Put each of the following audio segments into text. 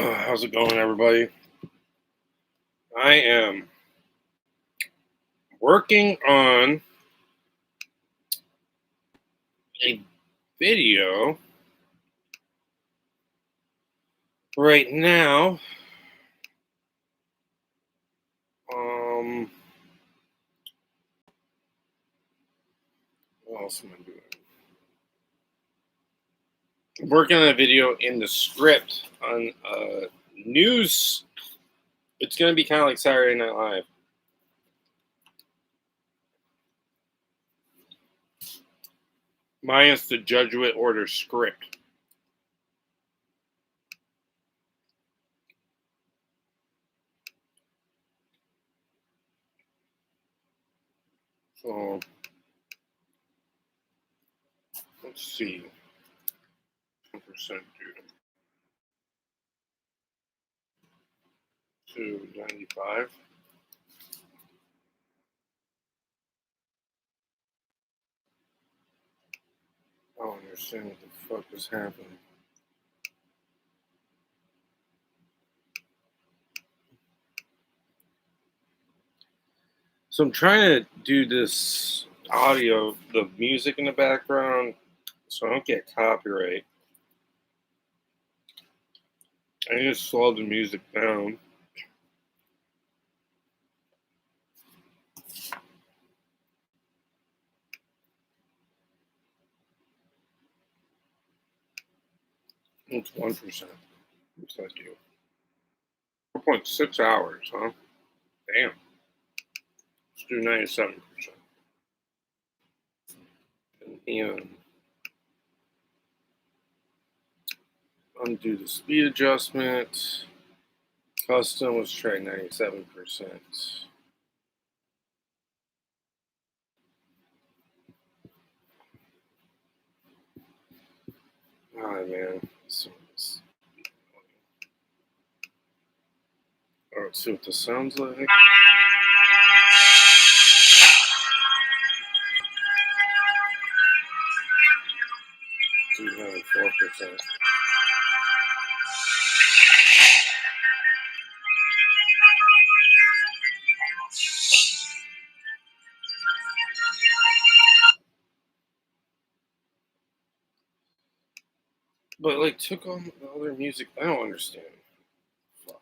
How's it going, everybody? I am working on a video right now. What else am I doing? I'm working on a video in the script on news. It's going to be kind of like Saturday Night Live. Minus the Jesuit order script. So, let's see. 10% due to 95. I don't understand what the fuck is happening. So I'm trying to do this audio, the music in the background, so I don't get copyright. I just slow the music down. It's 1%. What's that do? 4.6 hours, huh? Damn. Let's do 97%. And undo the speed adjustment. Custom, let's try 97%. Alright, man. Let's see what this sounds like. Do 94%. But like took on the other music. I don't understand. Fuck.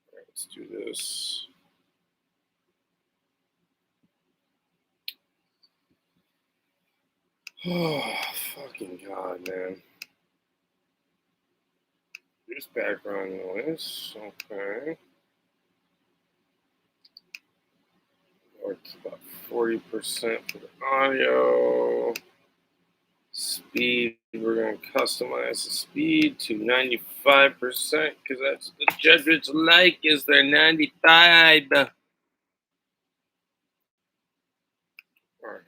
Alright, let's do this. Oh, fucking God, man. There's background noise. Okay. Or it's about 40% for the audio. Speed, we're going to customize the speed to 95% because that's what the Jesuits like, is their 95. All right.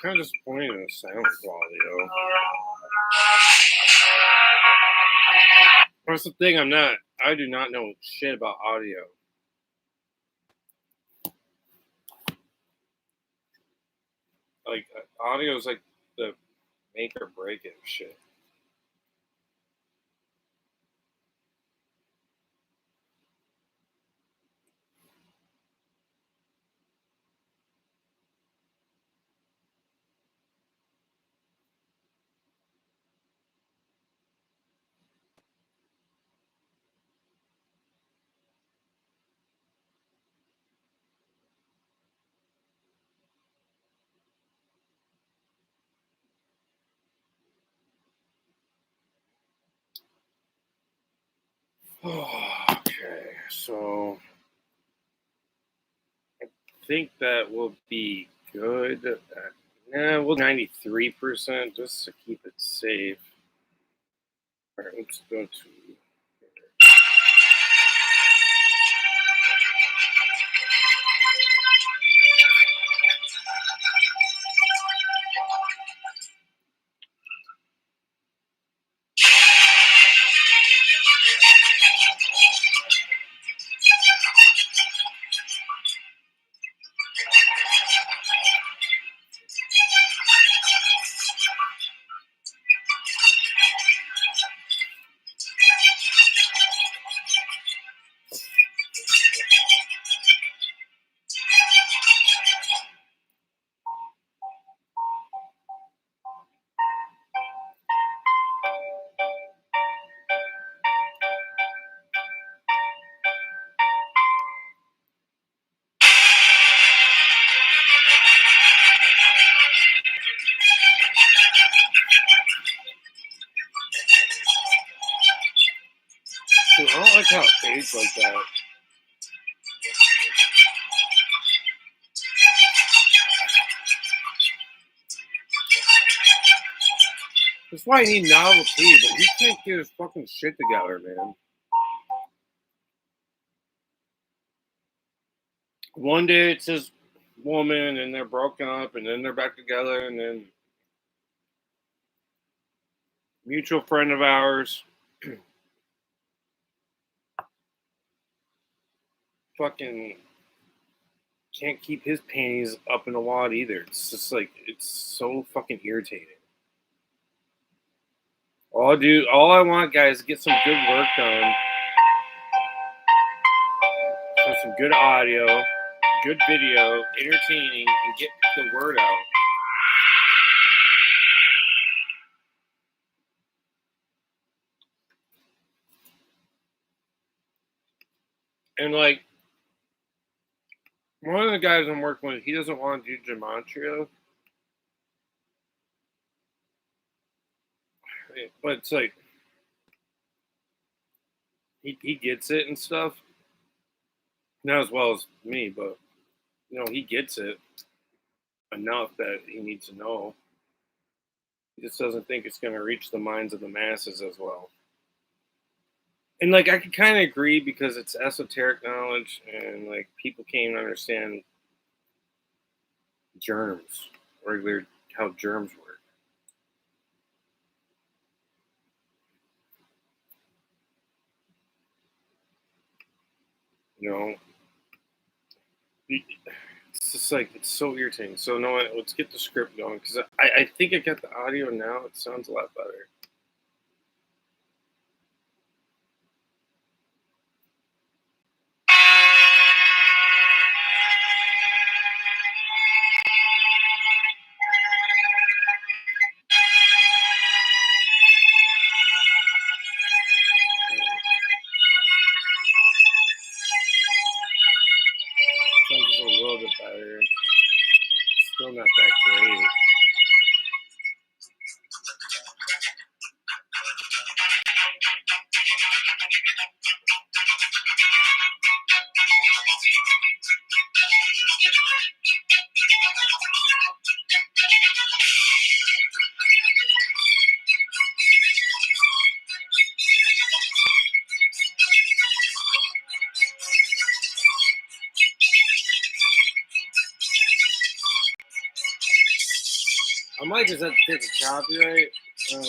Kind of disappointed in the sound quality, though. That's the thing, I do not know shit about audio. Like, audio is like the make or break it shit. Okay, so I think that will be good. We'll 93% just to keep it safe. All right, let's go to. things like that. That's why I need novelty, but he can't get his fucking shit together, man. One day it's his woman, and they're broken up, and then they're back together, and then mutual friend of ours fucking can't keep his panties up in a wad either. It's just like, it's so fucking irritating. All I want, guys, is get some good work done. So some good audio, good video, entertaining, and get the word out. And like, one of the guys I'm working with, he doesn't want to do gematria. But it's like, he gets it and stuff. Not as well as me, but, he gets it enough that he needs to know. He just doesn't think it's going to reach the minds of the masses as well. And like, I can kind of agree because it's esoteric knowledge, and like, people can't even understand germs, regular how germs work. It's just like, it's so irritating. So no, let's get the script going, because I think I got the audio now. It sounds a lot better. Sounds just a little bit better. Still not that great. I might just have to take a copyright. I don't know.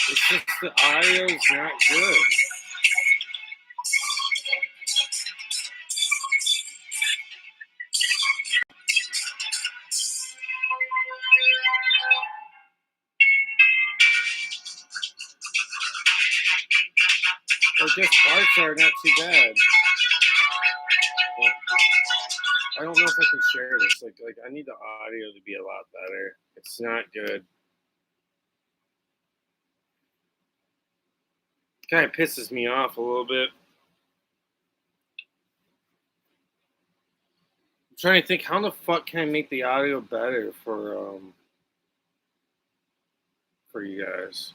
It's just the audio's not good. Like, just parts are not too bad. But I don't know if I can share this. Like I need the audio to be a lot better. It's not good. Kind of pisses me off a little bit. I'm trying to think, how the fuck can I make the audio better for you guys?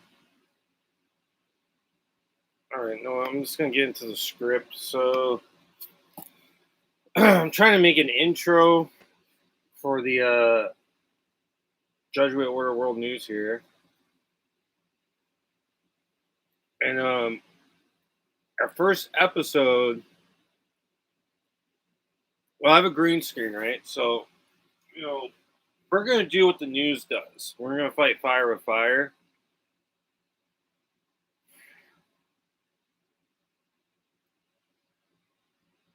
All right, no, I'm just gonna get into the script. So I'm trying to make an intro for the Judgment Order World News here, and our first episode. Well, I have a green screen, right? So, we're gonna do what the news does. We're gonna fight fire with fire.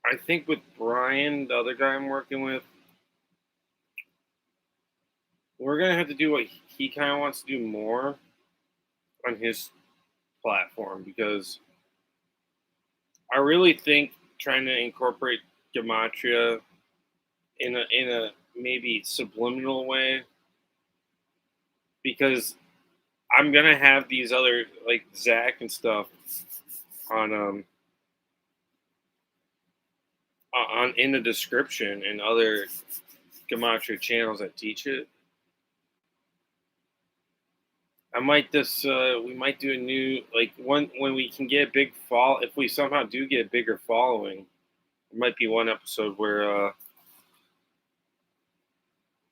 I think with Brian, the other guy I'm working with, we're gonna have to do what he kind of wants to do more on his platform, because I really think trying to incorporate gematria in a maybe subliminal way, because I'm gonna have these other like Zach and stuff on on in the description, and other gematria channels that teach it. I might just we might do a new, like, when we can get a big if we somehow do get a bigger following, there might be one episode where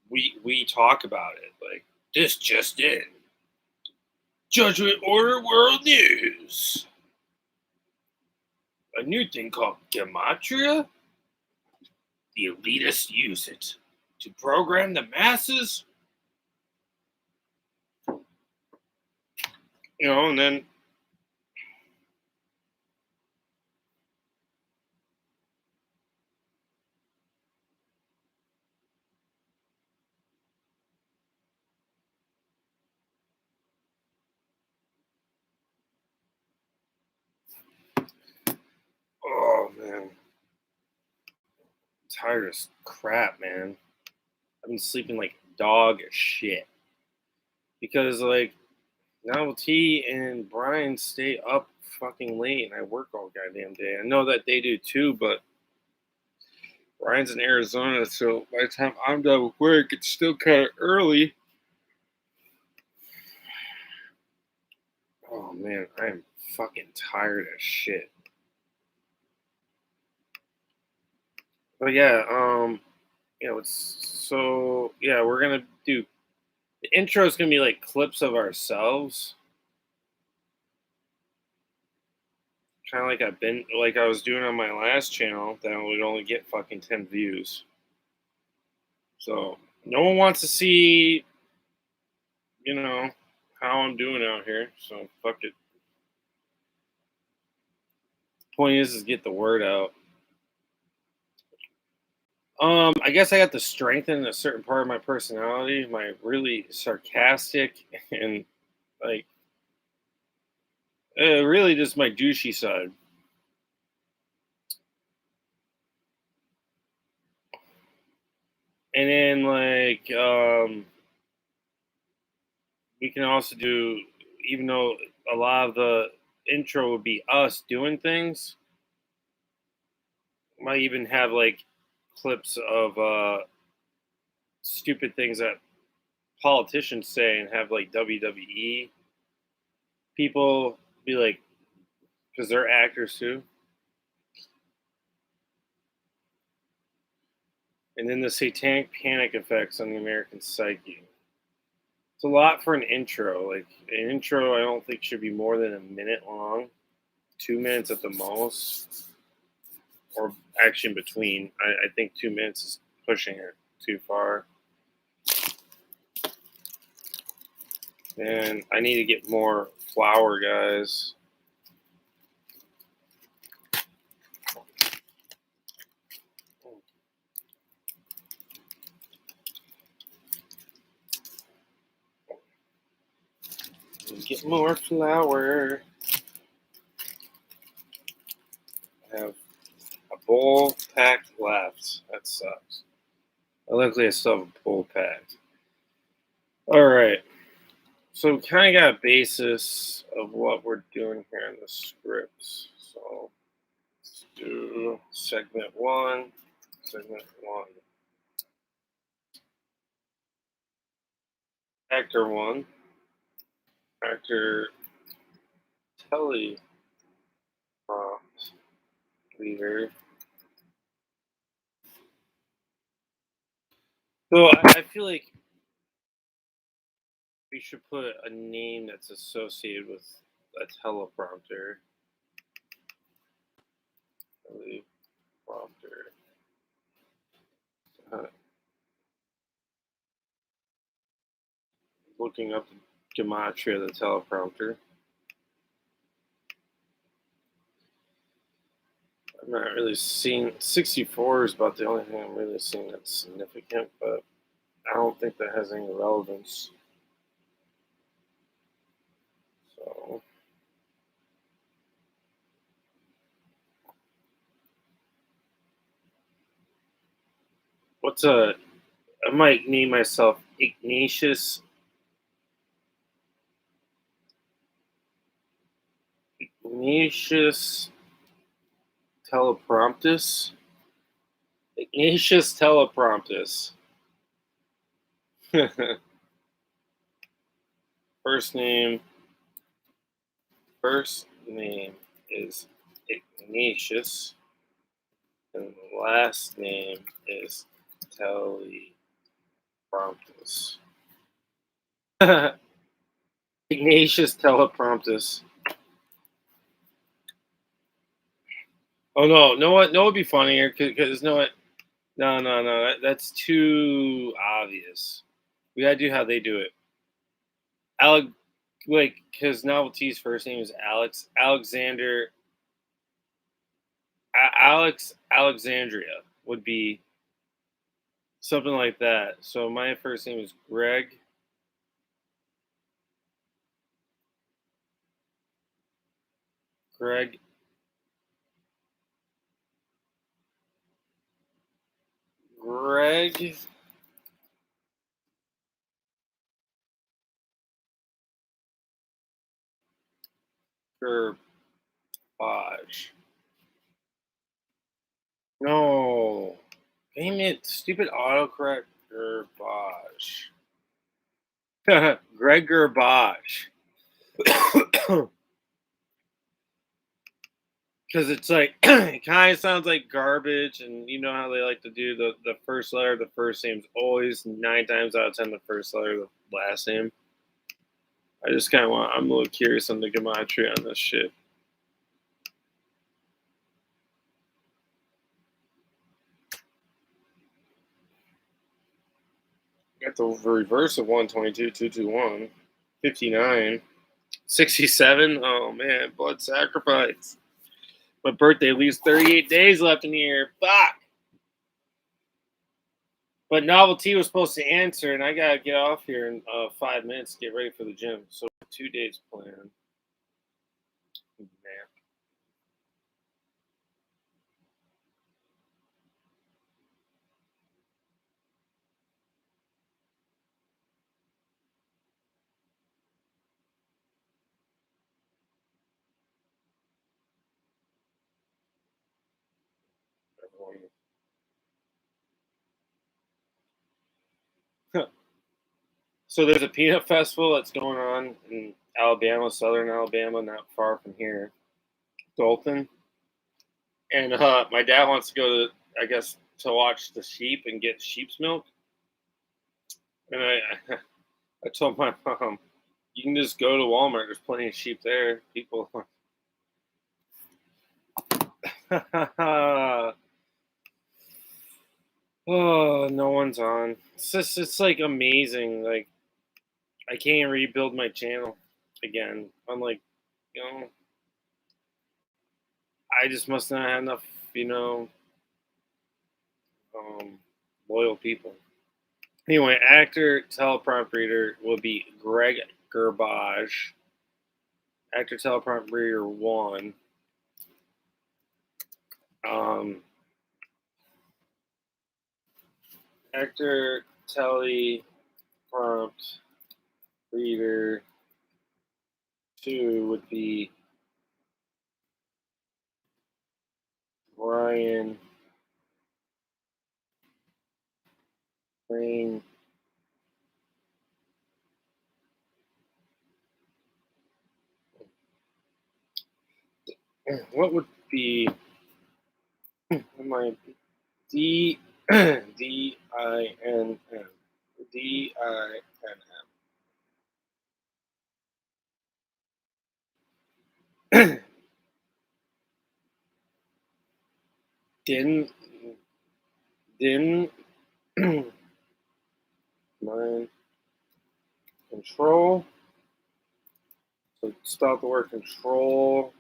we talk about it, like, this just in, Judgment Order World News, a new thing called gematria. The elitists use it to program the masses, and then oh man, I'm tired as crap, man. I've been sleeping like dog shit, because like now T and Brian stay up fucking late, and I work all goddamn day. I know that they do too, but Brian's in Arizona, so by the time I'm done with work, it's still kind of early. Oh man, I am fucking tired as shit. But yeah, we're gonna do, the intro is gonna be like clips of ourselves, kind of like I was doing on my last channel that would only get fucking 10 views. So no one wants to see, how I'm doing out here. So fuck it. Point is get the word out. I guess I got to strengthen a certain part of my personality, my really sarcastic and like really just my douchey side. And then like we can also do, even though a lot of the intro would be us doing things, might even have like clips of stupid things that politicians say, and have like WWE people be like, because they're actors too. And then the satanic panic effects on the American psyche. It's a lot for an intro. Like, an intro, I don't think should be more than a minute long, 2 minutes at the most, or actually in between. I think 2 minutes is pushing it too far. And I need to get more flour, guys. Get more flour. I have a bowl packed left. That sucks. Luckily, I still have a bowl packed. All right. So we kind of got a basis of what we're doing here in the scripts. So let's do segment one. Actor one. Actor teleprompt leader. So I feel like we should put a name that's associated with a teleprompter. Teleprompter. Looking up the gematria of the teleprompter. I'm not really seeing, 64 is about the only thing I'm really seeing that's significant, but I don't think that has any relevance. So I might name myself Ignatius Telepromptus. Ignatius Telepromptus. First name. First name is Ignatius, and the last name is Telepromptus. Ignatius Telepromptus. Oh no, know what? No, it'd be funnier because no, no, that's too obvious. We gotta do how they do it. Alec, like, because Novelty's first name is Alex Alexander. Alex Alexandria would be something like that. So my first name is Greg. Greg. Greg. Garbage. No. Damn it. Stupid autocorrect. Garbage. Greg Garbage. Because it's like, it kind of sounds like garbage, and you know how they like to do the first letter of the first name's always 9 times out of 10 the first letter of the last name. I just kind of I'm a little curious on the gematria on this shit. Got the reverse of 122, 221, 59, 67. Oh man, blood sacrifice. My birthday leaves 38 days left in the year. Fuck. But Novelty was supposed to answer, and I gotta get off here in 5 minutes to get ready for the gym. So 2 days planned. Man. So there's a peanut festival that's going on in Alabama, southern Alabama, not far from here, Dalton. And my dad wants to go to, I guess, to watch the sheep and get sheep's milk. And I told my mom, you can just go to Walmart. There's plenty of sheep there. People. Oh, no one's on. It's like amazing. Like I can't rebuild my channel again. I'm like, you know, I just must not have enough, you know, loyal people. Anyway, actor, teleprompt reader will be Greg Garbage. Actor, teleprompt reader 1. Actor, teleprompt reader 2 would be Brian Crane. What would be my D D I N M DINM Din mind control. So stop the word control.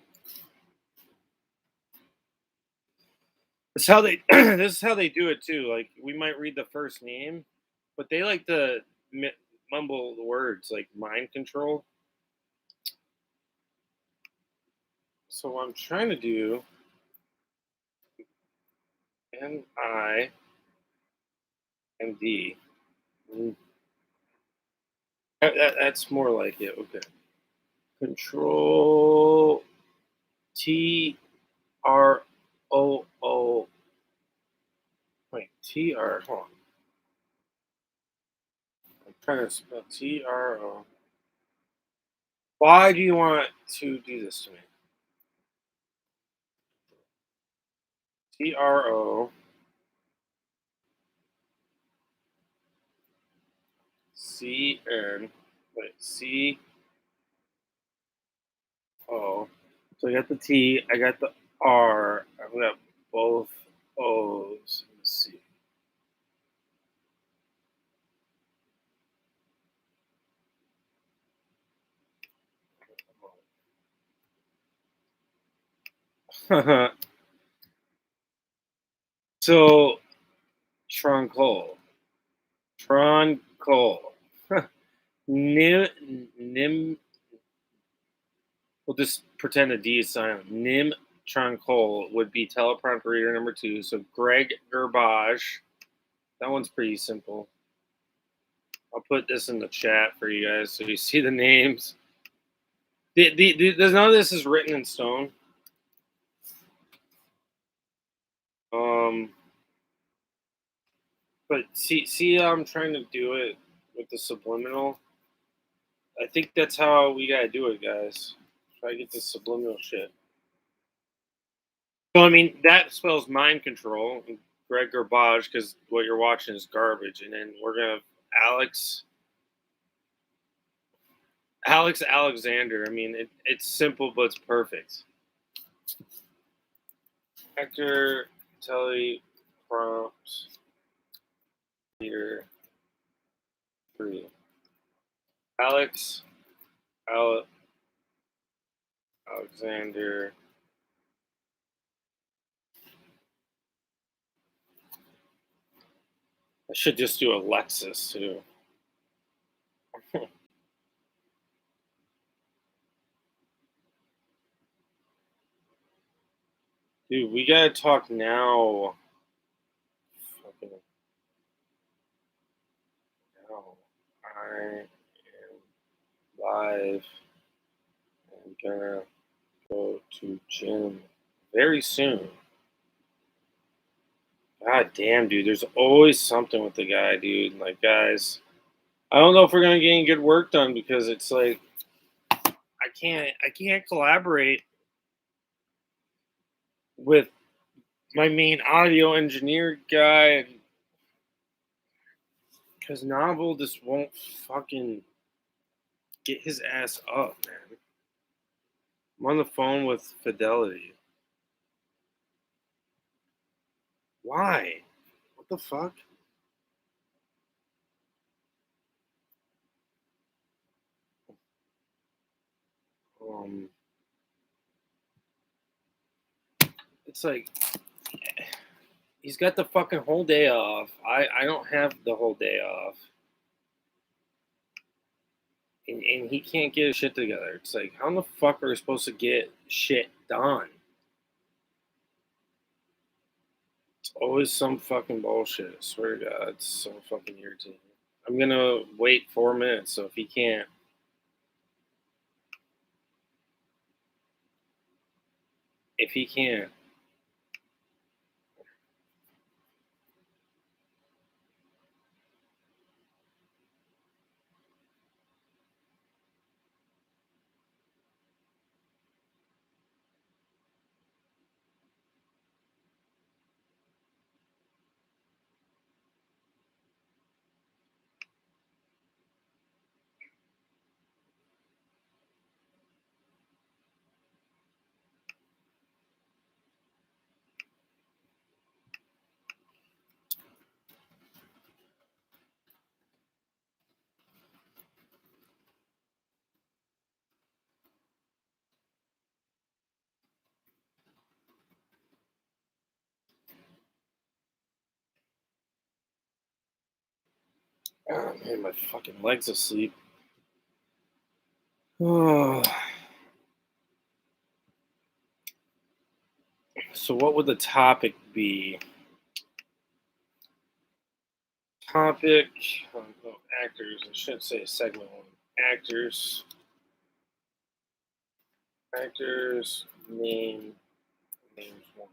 This is how they this is how they do it too. Like we might read the first name, but they like to mumble the words like mind control. So what I'm trying to do, MD. That's more like it. Okay. Control TROO. Wait, TR. Hold on. I'm trying to spell TRO. Why do you want to do this to me? TRO CN. Wait, CO. So I got the T, I got the R, I've got both O's and the C. So Troncol. Troncol. Nim. We'll just pretend a D is silent. Nim Troncol would be teleprompter reader number 2. So Greg Gerbage. That one's pretty simple. I'll put this in the chat for you guys so you see the names. None of this is written in stone. But see how I'm trying to do it with the subliminal? I think that's how we gotta do it, guys. Try to get the subliminal shit. So I mean that spells mind control, Greg Garbage, because what you're watching is garbage, and then we're gonna Alex Alexander. I mean it's simple but it's perfect. Actor, teleprompt, leader, 3. Alexander. I should just do Alexis too. Dude, we gotta talk now. Fucking now. I am live. I'm gonna go to gym very soon. God damn, dude. There's always something with the guy, dude. Like, guys, I don't know if we're gonna get any good work done because it's like I can't collaborate with my main audio engineer guy because Novel just won't fucking get his ass up, man. I'm on the phone with Fidelity. Why? What the fuck? Um, it's like he's got the fucking whole day off. I don't have the whole day off. And he can't get his shit together. It's like, how in the fuck are we supposed to get shit done? It's always some fucking bullshit. I swear to God, it's so fucking irritating. I'm gonna wait 4 minutes, so if he can't. If he can't. Oh man, my fucking leg's asleep. Oh. So what would the topic be? topic. No, actors. I shouldn't say segment one. Actors. Actors. Names one.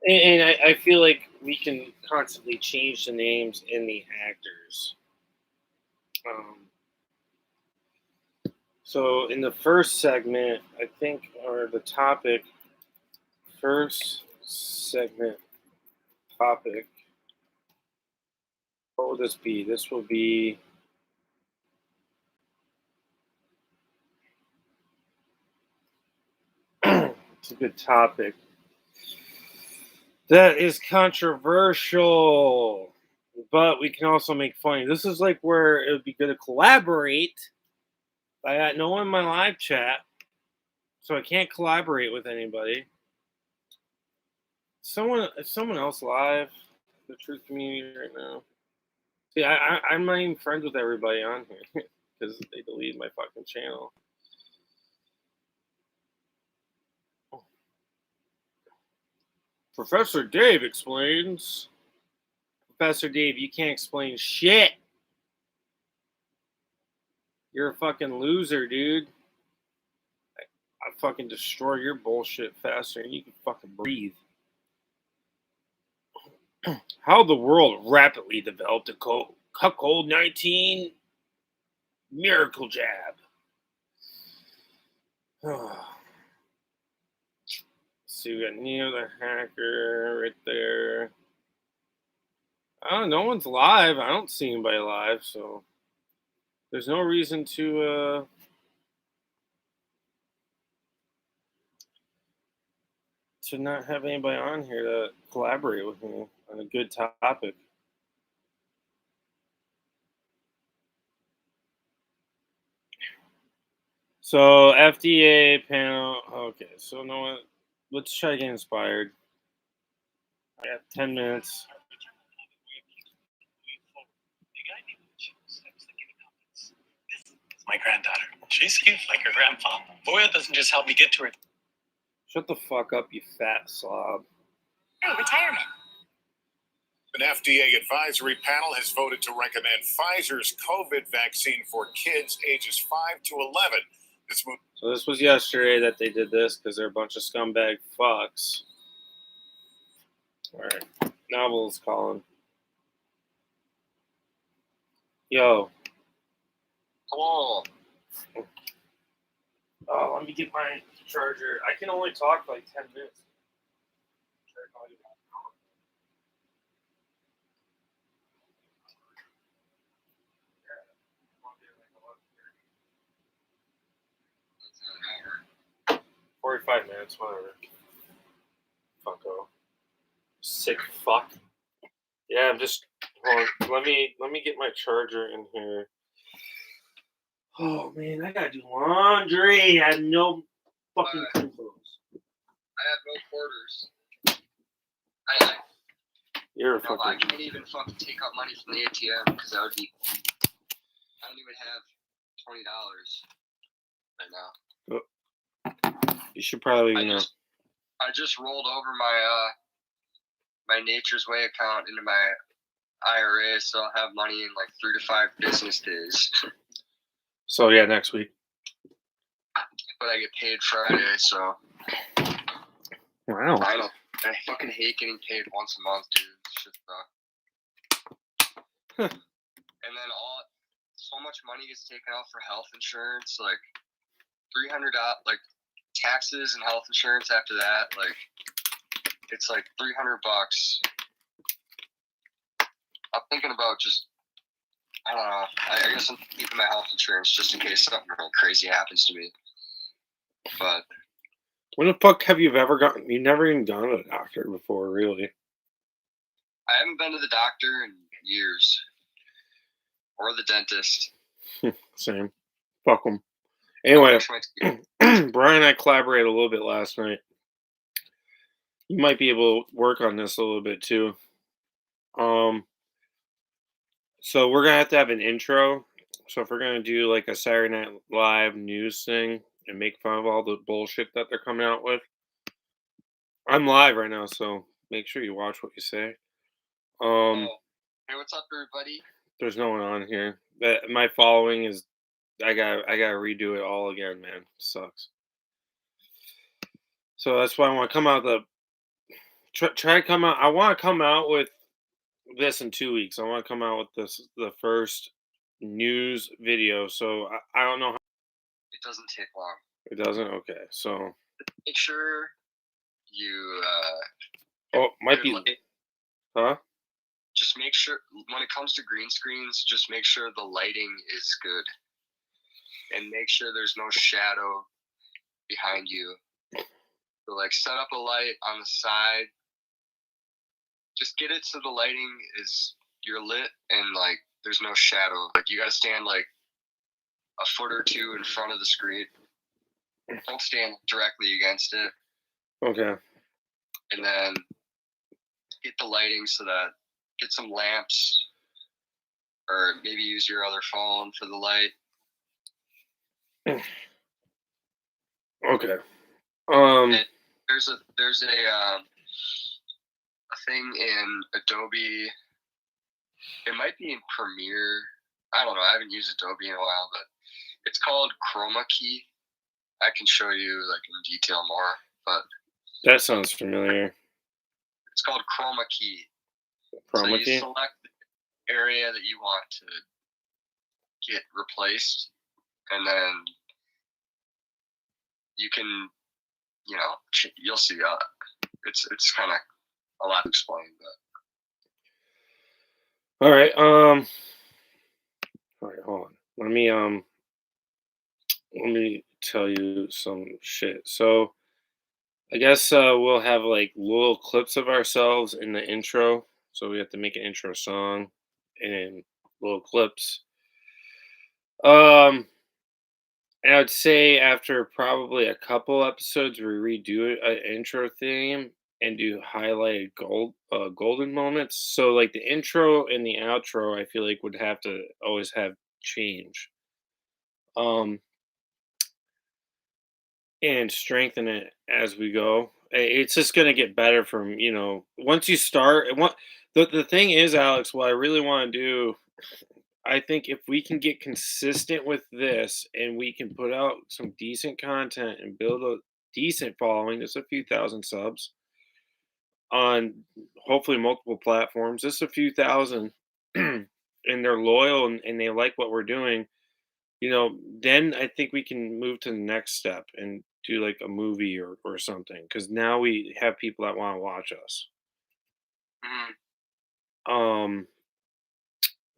And I feel like we can constantly change the names in the actors. So in the first segment, I think, or the topic, first segment topic, what will this be? This will be it's a good topic. That is controversial, but we can also make fun. This is like where it would be good to collaborate. I got no one in my live chat, so I can't collaborate with anybody. Someone else live, the truth community right now. See, I'm not even friends with everybody on here because they deleted my fucking channel. Professor Dave explains. Professor Dave, you can't explain shit. You're a fucking loser, dude. I fucking destroy your bullshit faster than you can fucking breathe. How the world rapidly developed a COVID-19 miracle jab. See, we got NeoTheHacker right there. No one's live. I don't see anybody live, so there's no reason to not have anybody on here to collaborate with me on a good topic. So FDA panel. Okay, so no one. Let's try to get inspired. I got 10 minutes. My granddaughter. She's cute like her grandpa. Voya doesn't just help me get to her. Shut the fuck up, you fat slob. Hey, retirement. An FDA advisory panel has voted to recommend Pfizer's COVID vaccine for kids ages 5 to 11. So this was yesterday that they did this because they're a bunch of scumbag fucks. All right, Novel's calling. Yo. Hello. Oh, let me get my charger. I can only talk for like 10 minutes. 45 minutes, whatever. Fucko. Sick fuck. Yeah, I'm just hold on. Let me get my charger in here. Oh man, I gotta do laundry. I have no fucking clothes. I have no quarters. You're a No, I fucking. can't even fucking take out money from the ATM because that would be. I don't even have $20 right now. You should probably, I just rolled over my Nature's Way account into my IRA, so I'll have money in like 3 to 5 business days. So yeah, next week. But I get paid Friday, so. Wow. I know. I fucking hate getting paid once a month, dude. Shit sucks. And then so much money gets taken out for health insurance, like $300, like taxes and health insurance after that, like it's like $300. I'm thinking about just, I don't know. I guess I'm keeping my health insurance just in case something real crazy happens to me. But when the fuck have you ever gotten? You never even gone to the doctor before, really? I haven't been to the doctor in years, or the dentist. Same. Fuck them. Anyway, Brian and I collaborated a little bit last night. You might be able to work on this a little bit too. So we're gonna have to have an intro. So if we're gonna do like a Saturday Night Live news thing and make fun of all the bullshit that they're coming out with, I'm live right now, so make sure you watch what you say. Hey, what's up, everybody? There's no one on here. My following is. I gotta redo it all again, man. Sucks. So that's why I want to come out try to come out. I want to come out with this in 2 weeks. I want to come out with the first news video. So I don't know how It doesn't take long. it doesn't. Okay, so Make sure you might be, huh? just make sure when it comes to green screens, just make sure the lighting is good, and make sure there's no shadow behind you. So like set up a light on the side. Just get it so the lighting is you're lit and like there's no shadow. Like you gotta stand like a foot or two in front of the screen. Don't stand directly against it. Okay. And then get the lighting so that get some lamps, or maybe use your other phone for the light. Okay. And there's a thing in Adobe. It might be in Premiere. I don't know. I haven't used Adobe in a while, but it's called Chroma Key. I can show you like in detail more, but that sounds familiar. it's called Chroma Key. Chroma So you key? select the area that you want to get replaced, and then you can, you'll see. It's kind of a lot to explain, but All right. All right. Hold on. Let me tell you some shit. So I guess we'll have like little clips of ourselves in the intro. So we have to make an intro song and little clips. And I would say after probably a couple episodes, we redo an intro theme and do highlighted golden moments. So like the intro and the outro, I feel like would have to always have change. And strengthen it as we go. It's just gonna get better from once you start. The thing is, Alex, what I really want to do, I think if we can get consistent with this and we can put out some decent content and build a decent following, just a few thousand subs on hopefully multiple platforms, just a few thousand, and they're loyal and they like what we're doing, then I think we can move to the next step and do like a movie or something. Because now we have people that want to watch us.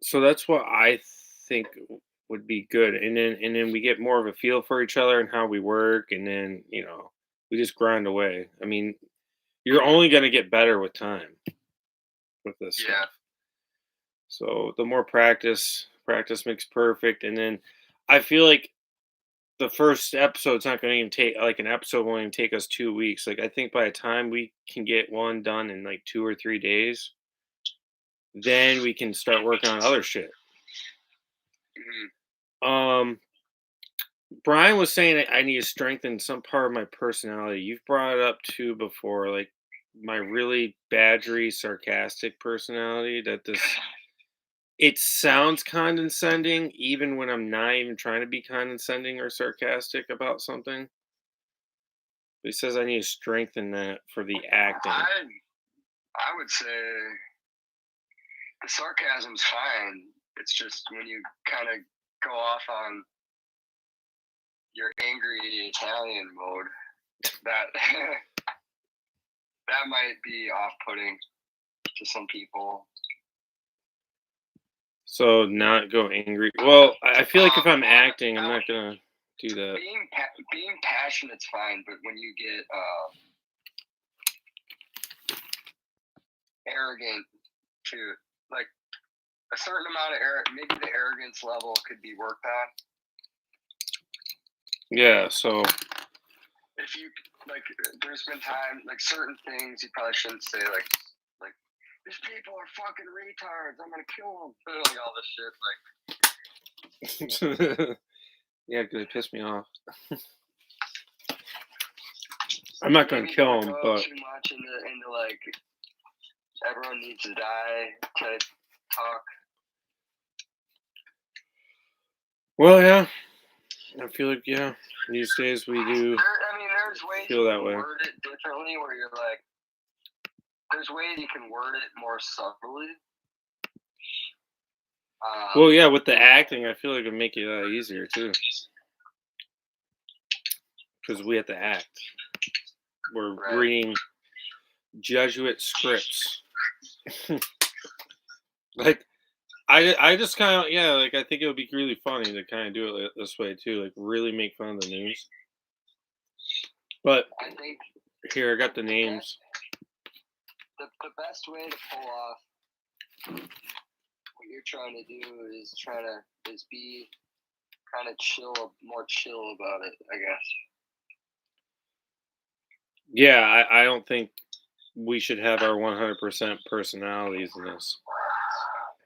So that's what I think would be good, and then we get more of a feel for each other and how we work, and then we just grind away. I mean, you're only gonna get better with time with this stuff. So the more practice makes perfect, and then I feel like the first episode's not going to even take like an episode won't even take us 2 weeks. Like I think by the time we can get one done in like 2 or 3 days, then we can start working on other shit. Brian was saying that I need to strengthen some part of my personality. You've brought it up too before, like my really badgery, sarcastic personality. It sounds condescending, even when I'm not even trying to be condescending or sarcastic about something. He says I need to strengthen that for the acting. I would say the sarcasm's fine. It's just when you kind of go off on your angry Italian mode, that that might be off-putting to some people. So not go angry. Well, I feel like if I'm acting, I'm not gonna do that. Being passionate's fine, but when you get arrogant to like a certain amount of maybe the arrogance level could be worked on. Yeah. So if you like, there's been time like certain things you probably shouldn't say like these people are fucking retards. I'm gonna kill them. Like all this shit. Like yeah, because it pissed me off. I'm not gonna kill him, but too much into like everyone needs to die talk. Well, yeah. I feel like, yeah, these days we do There's ways feel you that can way. word it differently where you're like, there's ways you can word it more subtly. Well, yeah, with the acting, I feel like it'd make it a lot easier, too. Because we have to act. We're reading Jesuit scripts. Like, I just kind of, yeah, like, I think it would be really funny to kind of do it this way, too. Like, really make fun of the news. But, I think here, I got the names. the best way to pull off what you're trying to do is be kind of more chill about it, I guess. Yeah, I don't think we should have our 100% personalities in this.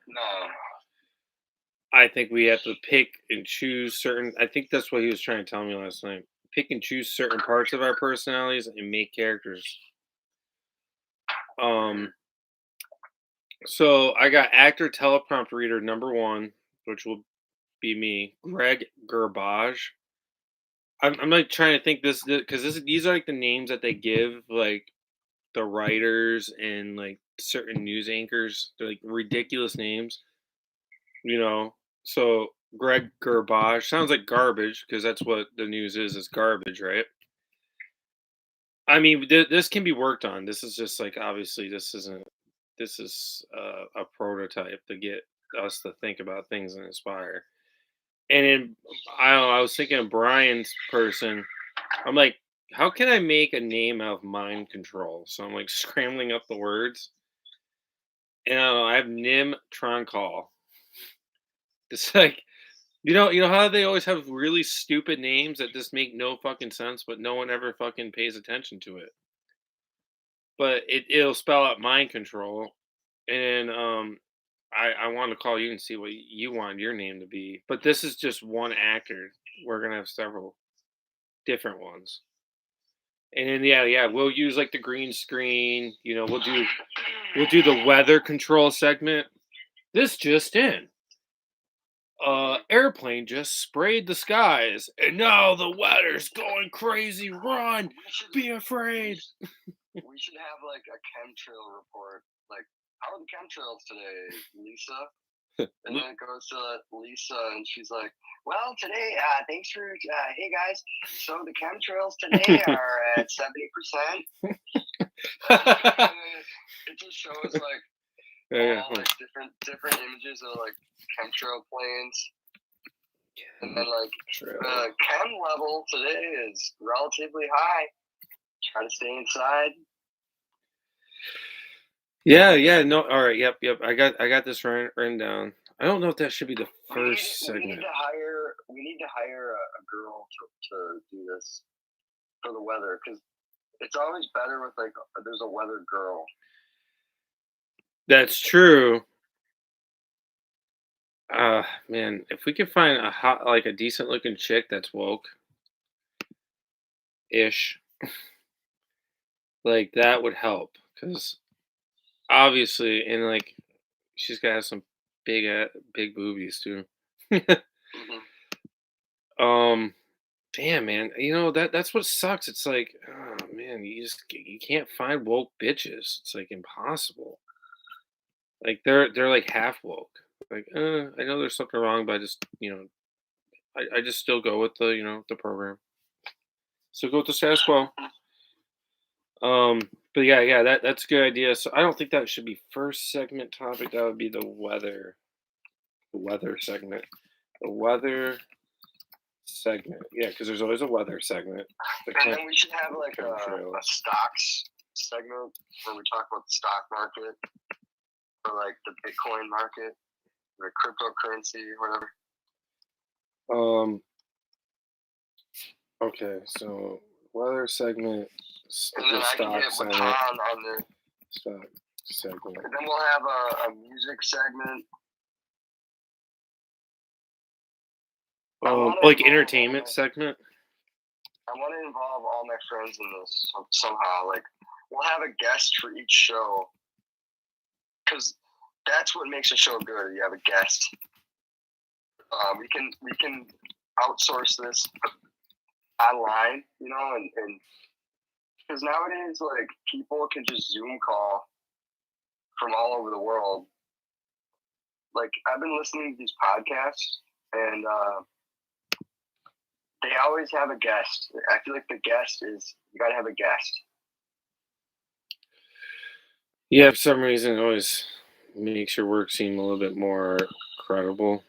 No. I think we have to pick and choose certain. I think that's what he was trying to tell me last night. Pick and choose certain parts of our personalities and make characters. So I got actor teleprompter reader number 1, which will be me, Greg Gerbage. I'm like trying to think this because these are like the names that they give like the writers and like certain news anchors. They're like ridiculous names, you know. So Greg Gerbage sounds like garbage because that's what the news is garbage, right? I mean, this can be worked on. This is just like obviously this isn't. This is a prototype to get us to think about things and inspire. And then I don't know, I was thinking of Brian's person. I'm like, how can I make a name out of mind control? So I'm like scrambling up the words. And I don't know, I have Nim Troncall. It's like you know how they always have really stupid names that just make no fucking sense, but no one ever fucking pays attention to it. But it'll spell out mind control. And I want to call you and see what you want your name to be. But this is just one actor. We're gonna have several different ones. And then yeah, we'll use like the green screen. You know, we'll do the weather control segment. This just in. Airplane just sprayed the skies, and now the weather's going crazy. Run, be afraid. We should have like a chemtrail report. Like, how are the chemtrails today, Lisa? And then it goes to Lisa, and she's like, "Well, today, thanks for, hey guys. So the chemtrails today are at 70%." It just shows like all like different images of like chemtrail planes, and then like the chem level today is relatively high. Try to stay inside. Yeah, no, all right, yep. I got this written down. I don't know if that should be the first segment. We need to hire a girl to do this for the weather, because it's always better with like there's a weather girl. That's true. Man, if we could find a hot, like a decent looking chick that's woke ish, like that would help. Because obviously, and like she's got some big boobies too. Mm-hmm. Damn, man, you know that's what sucks. It's like, oh man, you can't find woke bitches. It's like impossible. Like they're like half woke. Like, I know there's something wrong, but I just I just still go with the the program. Still go with the status quo. But yeah, that's a good idea. So I don't think that should be first segment topic. That would be the weather segment. The weather segment. Yeah, because there's always a weather segment. And then we should have like a stocks segment where we talk about the stock market, or like the Bitcoin market, the cryptocurrency, whatever. Okay, so weather segment. And then I can get Watan on there. Stock segment. And then we'll have a music segment. Like entertainment segment. I want to involve all my friends in this somehow. Like, we'll have a guest for each show, because that's what makes a show good. You have a guest. We can outsource this online, you know, and because nowadays, like, people can just Zoom call from all over the world. Like, I've been listening to these podcasts, and they always have a guest. I feel like the guest is, you got to have a guest. Yeah, for some reason, it always makes your work seem a little bit more credible.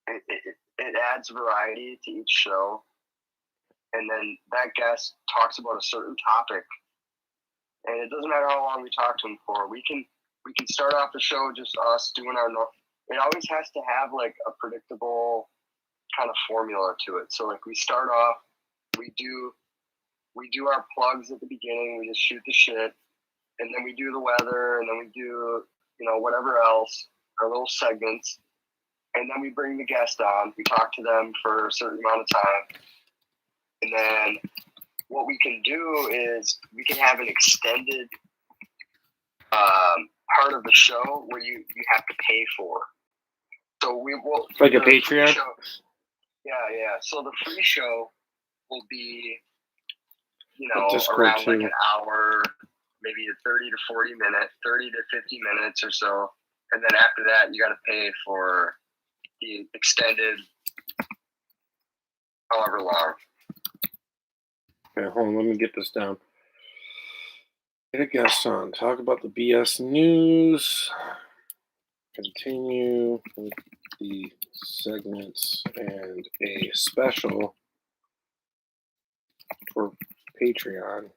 It adds variety to each show, and then that guest talks about a certain topic, and it doesn't matter how long we talk to them for. We can start off the show just us doing our. It always has to have like a predictable kind of formula to it. So like we start off, we do our plugs at the beginning. We just shoot the shit, and then we do the weather, and then we do, you know, whatever else, our little segments. And then we bring the guest on. We talk to them for a certain amount of time. And then what we can do is we can have an extended part of the show where you have to pay for. So we will... Like a Patreon? Yeah. So the free show will be, you know, Discord around too. like an hour, maybe 30 to 40 minutes, 30 to 50 minutes or so. And then after that, you got to pay for the extended however long. Okay, hold on, let me get this down. Get a guest on. Talk about the BS news. Continue with the segments and a special for Patreon.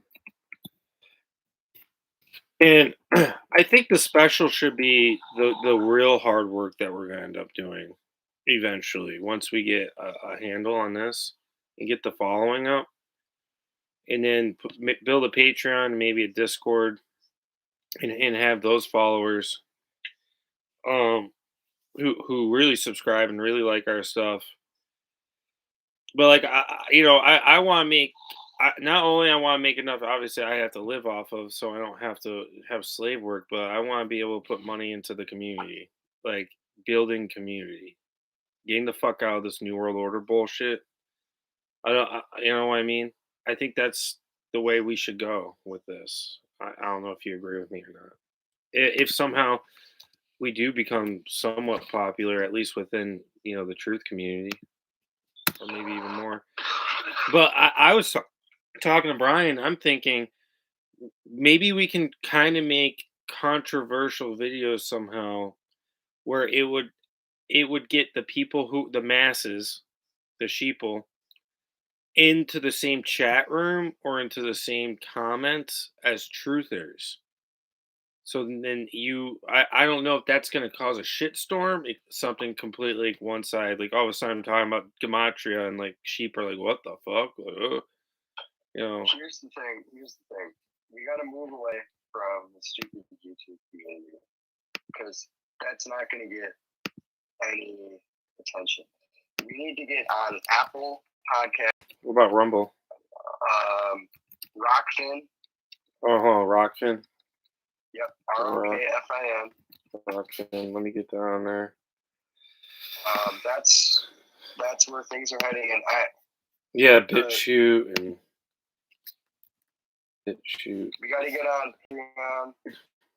And I think the special should be the real hard work that we're going to end up doing eventually. Once we get a handle on this and get the following up, and then build a Patreon, maybe a Discord, and have those followers who really subscribe and really like our stuff. But like I want to make, not only I want to make enough, obviously I have to live off of, so I don't have to have slave work, but I want to be able to put money into the community, like building community, getting the fuck out of this New World Order bullshit. You know what I mean? I think that's the way we should go with this. I don't know if you agree with me or not. If somehow we do become somewhat popular, at least within, you know, the truth community, or maybe even more. But I was talking to Brian. I'm thinking maybe we can kind of make controversial videos somehow, where it would get the people the masses, the sheeple, into the same chat room or into the same comments as truthers. So then I don't know if that's going to cause a shitstorm. Something completely like one side, like all of a sudden I'm talking about gematria and like sheep are like, what the fuck? Like, you know. Here's the thing. We got to move away from the stupid YouTube community because that's not going to get any attention. We need to get on Apple Podcast. What about Rumble? Rockfin. Rockfin. Yep, ROKFIN. Rockfin. Let me get that on there. That's where things are heading, and BitChute and BitChute. We got to get on Patreon.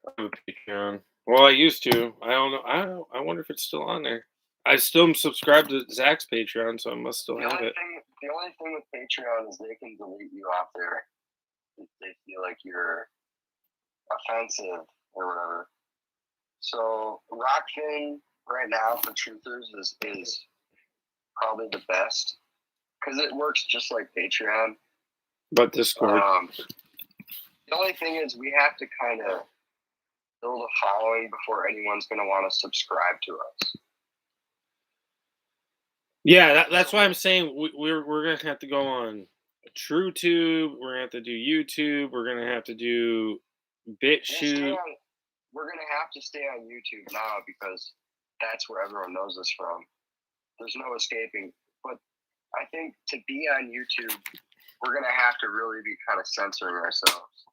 I have a Patreon. Well, I used to. I don't know. I wonder if it's still on there. I still am subscribed to Zach's Patreon, so I must still have it. The only thing with Patreon is they can delete you off there if they feel like you're offensive or whatever. So Rockfin right now for truthers is probably the best because it works just like Patreon. But Discord. The only thing is we have to kind of build a following before anyone's going to want to subscribe to us. Yeah, that's why I'm saying we're going to have to go on TrueTube. We're going to have to do YouTube. We're going to have to do BitChute. We're going to have to stay on YouTube now because that's where everyone knows us from. There's no escaping. But I think to be on YouTube, we're going to have to really be kind of censoring ourselves.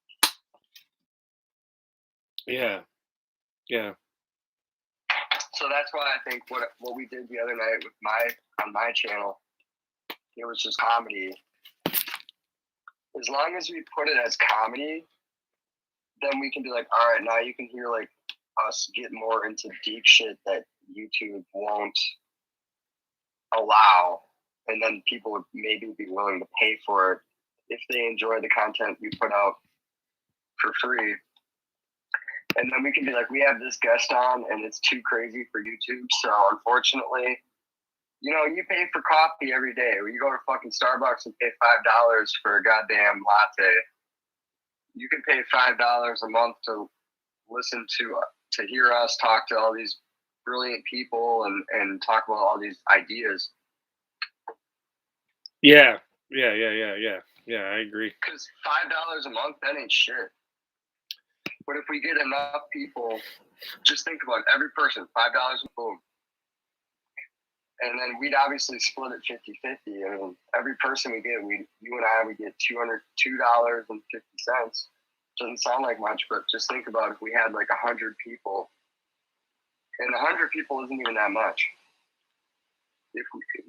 Yeah. Yeah. So that's why I think what we did the other night with on my channel, it was just comedy. As long as we put it as comedy, then we can be like, all right, now you can hear like us get more into deep shit that YouTube won't allow, and then people would maybe be willing to pay for it if they enjoy the content we put out for free. And then we can be like, we have this guest on and it's too crazy for YouTube, so unfortunately, you know, you pay for coffee every day, or you go to fucking Starbucks and pay $5 for a goddamn latte. You can pay $5 a month to listen to hear us talk to all these brilliant people and talk about all these ideas. Yeah, I agree. Because $5 a month, that ain't shit. But if we get enough people, just think about it, every person, $5, boom. And then we'd obviously split it 50-50. I mean, every person we get, you and I, we get $202.50. Doesn't sound like much, but just think about if we had like 100 people, and 100 people isn't even that much.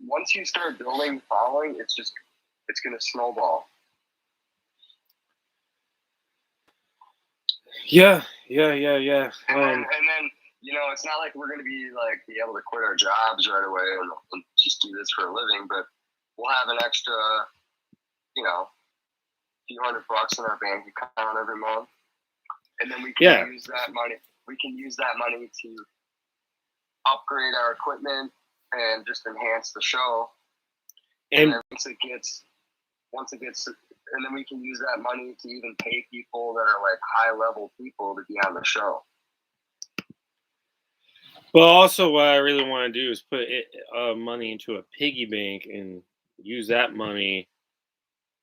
Once you start building following, it's going to snowball. Yeah. And then, you know, it's not like we're going to be able to quit our jobs right away and just do this for a living, but we'll have an extra, you know, few $100 in our bank account every month, and then we can use that money. We can use that money to upgrade our equipment and just enhance the show. And then once it gets, and then we can use that money to even pay people that are like high level people to be on the show. Well, also what I really want to do is put money into a piggy bank and use that money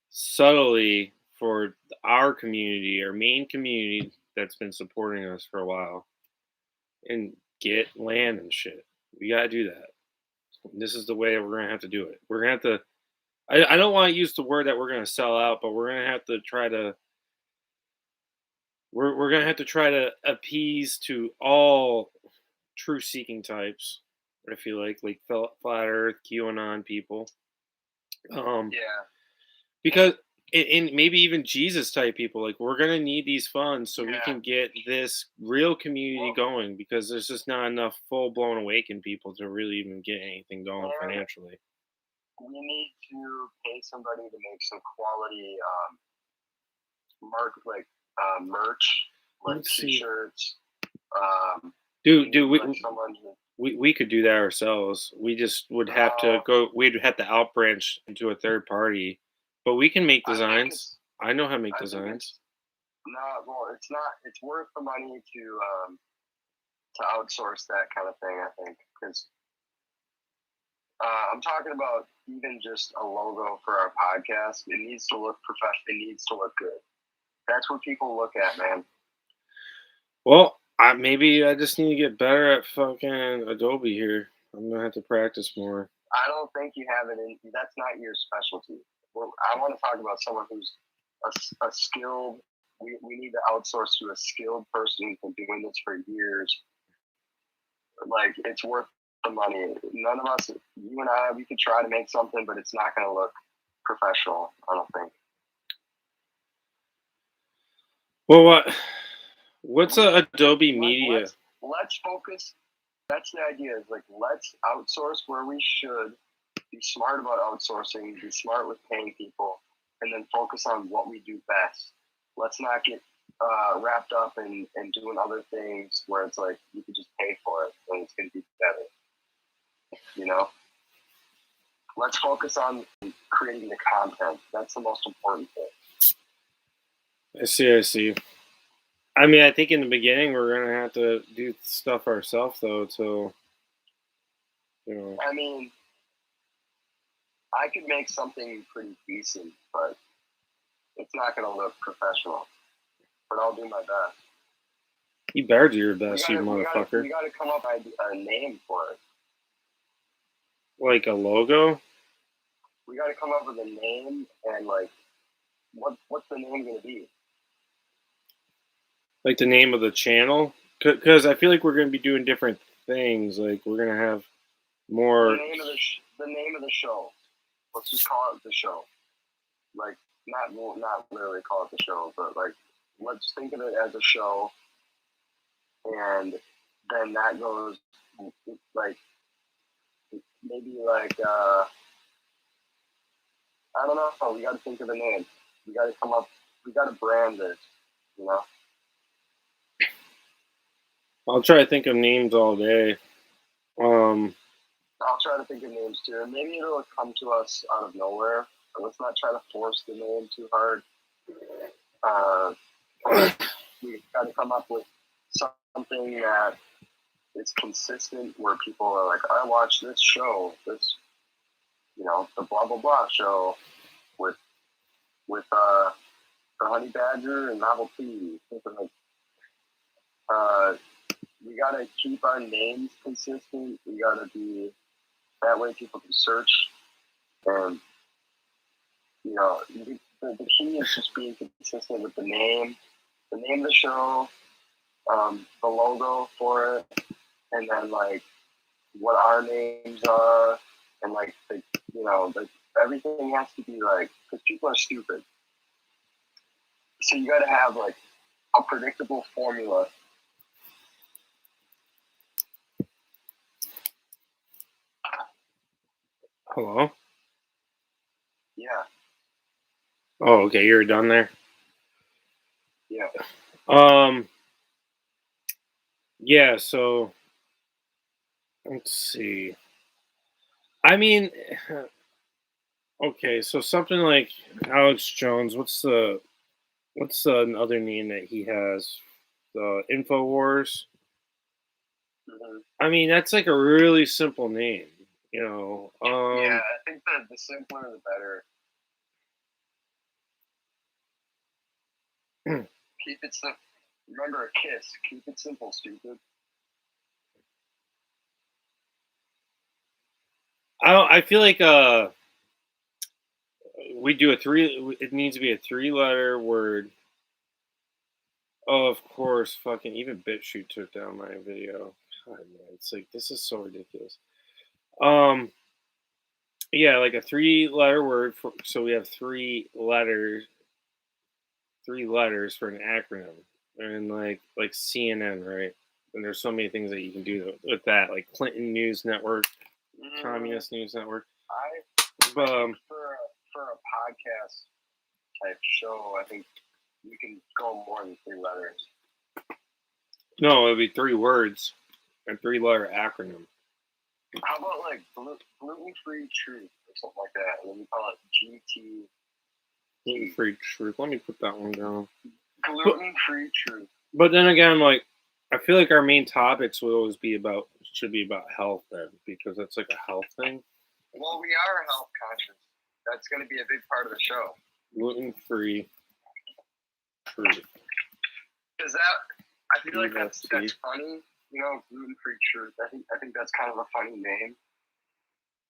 subtly for our community, our main community that's been supporting us for a while, and get land and shit. We gotta do that. This is the way we're gonna have to do it. We're gonna have to. I don't want to use the word that we're gonna sell out, but we're gonna have to try to. We're gonna have to try to appease to all truth-seeking types. I feel like flat Earth, QAnon people. Because and maybe even Jesus type people, like, we're gonna need these funds so we can get this real community going, because there's just not enough full-blown awakened people to really even get anything going financially. We need to pay somebody to make some quality merch, like t-shirts. Dude, we could do that ourselves. We just would have to go. We'd have to outbranch into a third party, but we can make designs. I know how to make designs. It's not. It's worth the money to outsource that kind of thing. I think, because I'm talking about even just a logo for our podcast. It needs to look professional. It needs to look good. That's what people look at, man. Well, maybe I just need to get better at fucking Adobe here. I'm gonna have to practice more. I don't think you have it in. That's not your specialty. I want to talk about someone who's a skilled. We need to outsource to a skilled person who's been doing this for years. Like, it's worth the money. None of us, you and I, we could try to make something, but it's not going to look professional, I don't think. Well, what's Adobe Media? Let's focus. That's the idea. Is like, let's outsource where we should. Be smart about outsourcing. Be smart with paying people, and then focus on what we do best. Let's not get wrapped up in doing other things where it's like you could just pay for it and it's going to be better. You know. Let's focus on creating the content. That's the most important thing. I see. I mean, I think in the beginning we're gonna have to do stuff ourselves, though. So, you know. I mean, I could make something pretty decent, but it's not gonna look professional. But I'll do my best. You better do your best, you motherfucker. We gotta come up with a name for it. Like a logo? We gotta come up with a name, and like, what's the name gonna be? Like the name of the channel? Because I feel like we're going to be doing different things. Like we're going to have more. The name of the show. Let's just call it the show. Like not literally call it the show, but like let's think of it as a show, and then that goes like maybe like I don't know. We got to think of a name. We got to come up. We got to brand this. You know. I'll try to think of names all day. I'll try to think of names too, and maybe it'll come to us out of nowhere. But let's not try to force the name too hard. We've got to come up with something that is consistent, where people are like, "I watch this show, this, the blah blah blah show with the honey badger and novelty." Something like. We gotta keep our names consistent. We gotta be that way people can search, and the key is just being consistent with the name of the show, the logo for it, and then like what our names are, and like everything has to be like, because people are stupid, so you gotta have like a predictable formula. Hello? Yeah. Oh, okay. You're done there? Yeah. Yeah, so let's see. I mean, okay, so something like Alex Jones, what's the other name that he has? The InfoWars. Mm-hmm. I mean, that's like a really simple name, yeah, I think that the simpler the better. Keep it simple. Remember a kiss. Keep it simple, stupid. I feel like we do it needs to be a 3-letter word. Oh, of course, fucking even BitChute took down my video. God, man, it's like this is so ridiculous. Yeah, like a 3-letter word so we have 3 letters for an acronym, and like CNN, right? And there's so many things that you can do with that, like Clinton News Network, Communist News Network. For a podcast type show, I think you can go more than 3 letters. No, it'd be 3 words, a 3-letter acronym. How about like gluten-free truth or something like that, and then we call it GT. Gluten-free truth. Let me put that one down. Gluten-free truth. But then again, like I feel like our main topics should be about health then, because that's like a health thing. Well, we are health conscious. That's going to be a big part of the show. Gluten-free truth. Because I feel like that's funny. Gluten-free truth. I think that's kind of a funny name.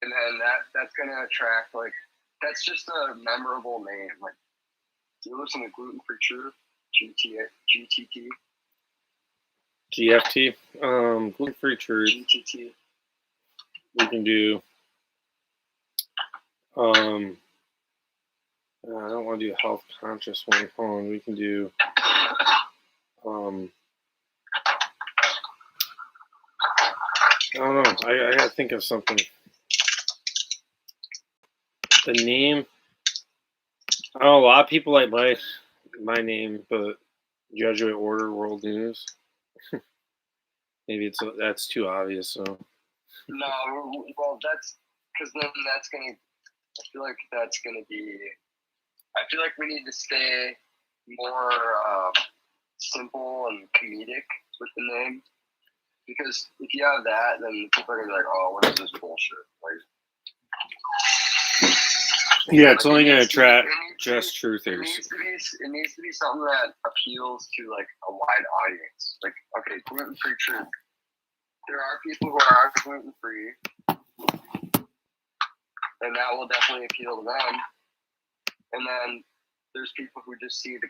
And then that's going to attract, like, that's just a memorable name. Like, do you listen to Gluten-Free Truth? GTT? GFT? Gluten-free truth. GTT. We can do, I don't want to do a health conscious one. Hold on, we can do, I don't know. I gotta think of something. The name. I know a lot of people like my name, but Jesuit Order World News. Maybe that's too obvious. So. No, well, that's because then that's gonna. I feel like that's gonna be. I feel like we need to stay more simple and comedic with the name. Because if you have that, then people are gonna be like, "Oh, what is this bullshit?" Like, yeah, it's only gonna attract just truthers. It needs to be something that appeals to like a wide audience. Like, okay, gluten-free truth. There are people who are gluten-free, and that will definitely appeal to them. And then there's people who just see the